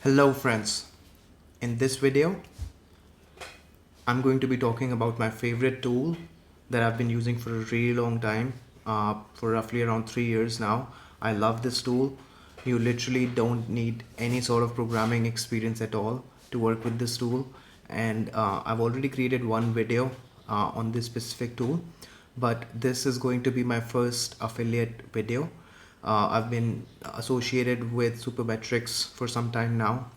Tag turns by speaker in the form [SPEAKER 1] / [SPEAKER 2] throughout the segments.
[SPEAKER 1] Hello friends, in this video I'm going to be talking about my favorite tool that I've been using for a really long time, for roughly around 3 years now. I love this tool. You literally don't need any sort of programming experience at all to work with this tool, and I've already created one video on this specific tool, but this is going to be my first affiliate video. I've been associated with Supermetrics for some time now,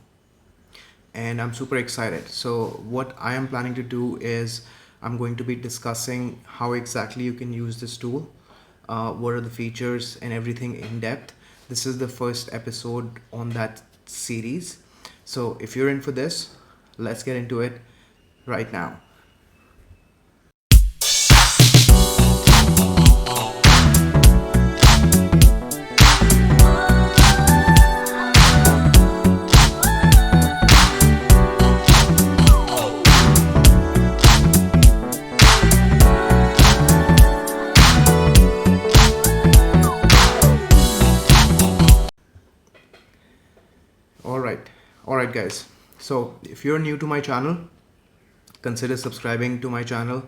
[SPEAKER 1] and I'm super excited. So what I am planning to do is I'm going to be discussing how exactly you can use this tool, what are the features and everything in depth. This is the first episode on that series. So if you're in for this, let's get into it right now. All right guys, so if you're new to my channel, consider subscribing to my channel.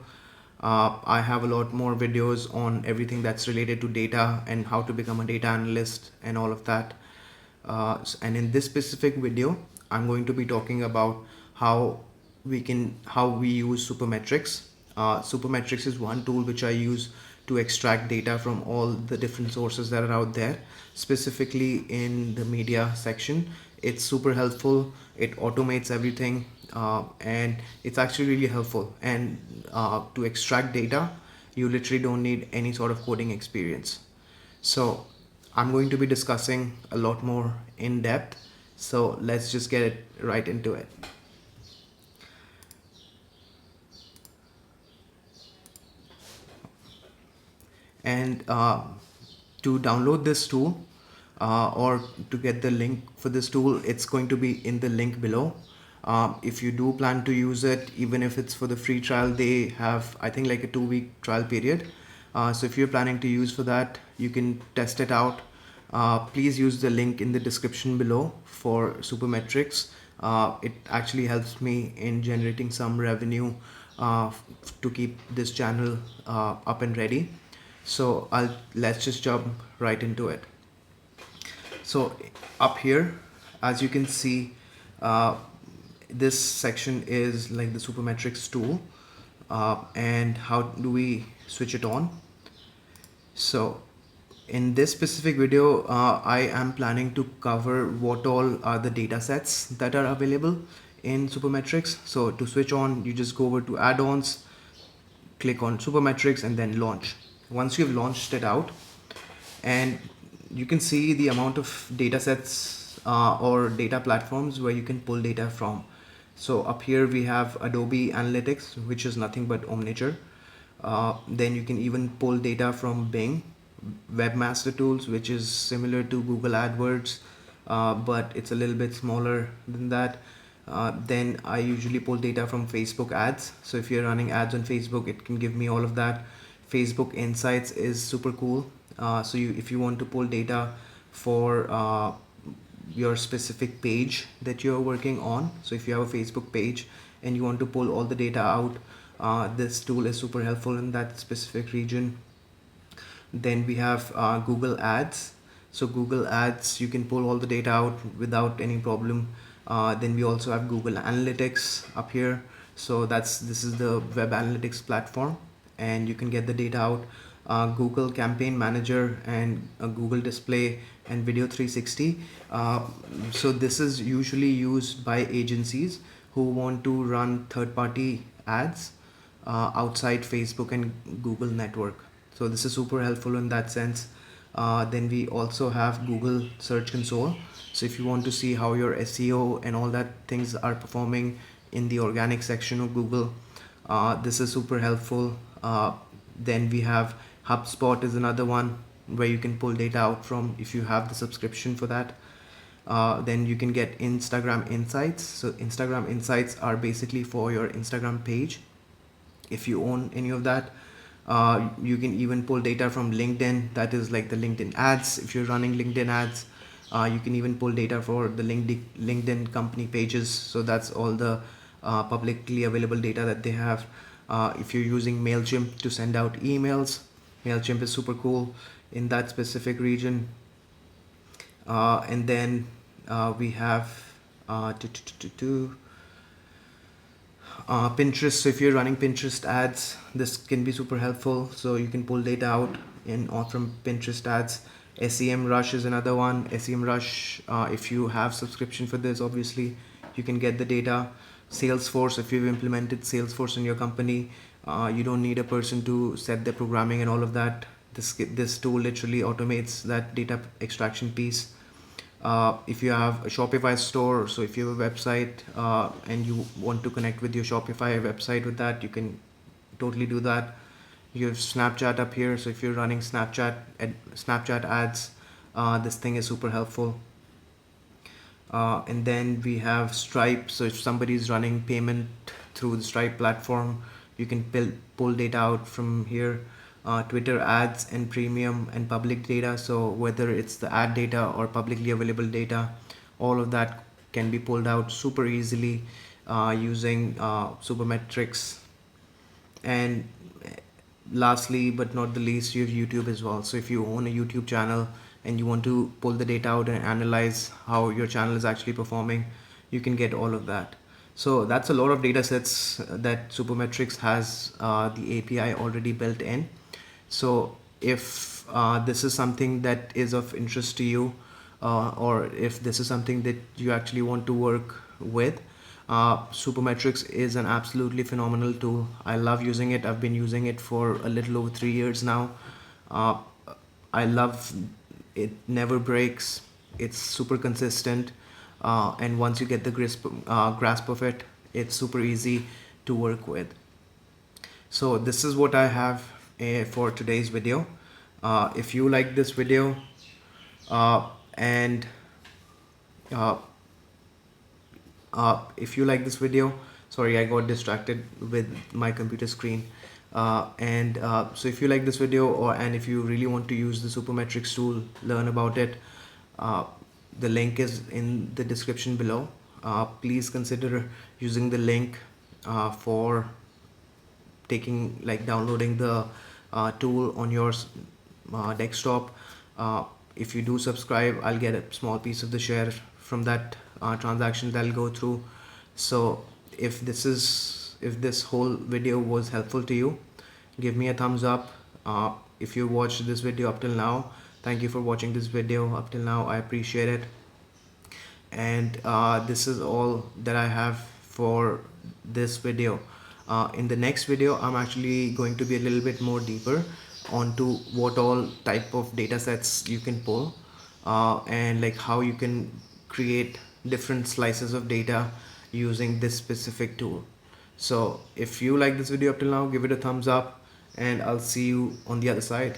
[SPEAKER 1] I have a lot more videos on everything that's related to data and how to become a data analyst and all of that. And in this specific video, I'm going to be talking about how we use Supermetrics. Supermetrics is one tool which I use to extract data from all the different sources that are out there, specifically in the media section. It's super helpful. It automates everything, and it's actually really helpful. And to extract data, you literally don't need any sort of coding experience. So I'm going to be discussing a lot more in depth. So let's just get it right into it. And to download this tool, or to get the link for this tool, it's going to be in the link below. If you do plan to use it, even if it's for the free trial, they have, I think, like a 2-week trial period. So if you're planning to use for that, you can test it out. Please use the link in the description below for Supermetrics. It actually helps me in generating some revenue to keep this channel up and ready. So let's just jump right into it. So up here, as you can see, this section is like the Supermetrics tool, and how do we switch it on. So in this specific video, I am planning to cover what all are the data sets that are available in Supermetrics. So to switch on, you just go over to add-ons, click on Supermetrics, and then launch. Once you've launched it out, and you can see the amount of data sets or data platforms where you can pull data from. So up here we have Adobe Analytics, which is nothing but Omniture. Then you can even pull data from Bing, Webmaster Tools, which is similar to Google AdWords, but it's a little bit smaller than that. Then I usually pull data from Facebook ads. So if you're running ads on Facebook, it can give me all of that. Facebook Insights is super cool. So if you want to pull data for your specific page that you're working on, so if you have a Facebook page and you want to pull all the data out, this tool is super helpful in that specific region. Then we have Google Ads. So Google Ads, you can pull all the data out without any problem. Then we also have Google Analytics up here. So this is the web analytics platform, and you can get the data out. Google Campaign Manager and Google Display and Video 360. So this is usually used by agencies who want to run third-party ads outside Facebook and Google network. So this is super helpful in that sense. Then we also have Google Search Console. So if you want to see how your SEO and all that things are performing in the organic section of Google, this is super helpful. Then we have HubSpot is another one where you can pull data out from if you have the subscription for that. Then you can get Instagram Insights. So Instagram Insights are basically for your Instagram page. If you own any of that, you can even pull data from LinkedIn. That is like the LinkedIn ads if you're running LinkedIn ads. You can even pull data for the LinkedIn company pages. So that's all the publicly available data that they have. If you're using MailChimp to send out emails, MailChimp is super cool in that specific region. And then we have uh, to, to, to, to, Pinterest. So if you're running Pinterest ads, this can be super helpful. So you can pull data out in or from Pinterest ads. SEM Rush is another one. SEM Rush, if you have subscription for this, obviously you can get the data. Salesforce, if you've implemented Salesforce in your company, you don't need a person to set the programming and all of that. This tool literally automates that data extraction piece. If you have a Shopify store, so if you have a website and you want to connect with your Shopify website with that, you can totally do that. You have Snapchat up here, so if you're running Snapchat ads, this thing is super helpful. And then we have Stripe, so if somebody is running payment through the Stripe platform, you can pull data out from here. Twitter ads and premium and public data, so whether it's the ad data or publicly available data, all of that can be pulled out super easily using Supermetrics. And lastly but not the least, you have YouTube as well. So if you own a YouTube channel and you want to pull the data out and analyze how your channel is actually performing, you can get all of that. So that's a lot of data sets that Supermetrics has the API already built in. So if this is something that is of interest to you, or if this is something that you actually want to work with, Supermetrics is an absolutely phenomenal tool. I love using it. I've been using it for a little over 3 years now. Uh, I love it. Never breaks. It's super consistent, and once you get the grasp of it, it's super easy to work with. So this is what I have for today's video. If you like this video and if you like this video, sorry, I got distracted with my computer screen. So if you like this video, and if you really want to use the Supermetrics tool, learn about it, the link is in the description below. Please consider using the link for downloading the tool on your desktop. If you do subscribe, I'll get a small piece of the share from that transaction that I'll go through. So if this whole video was helpful to you, give me a thumbs up. If you watched this video up till now, thank you for watching this video up till now. I appreciate it. And this is all that I have for this video. In the next video, I'm actually going to be a little bit more deeper onto what all type of data sets you can pull, and like how you can create different slices of data using this specific tool. So if you like this video up till now, give it a thumbs up, and I'll see you on the other side.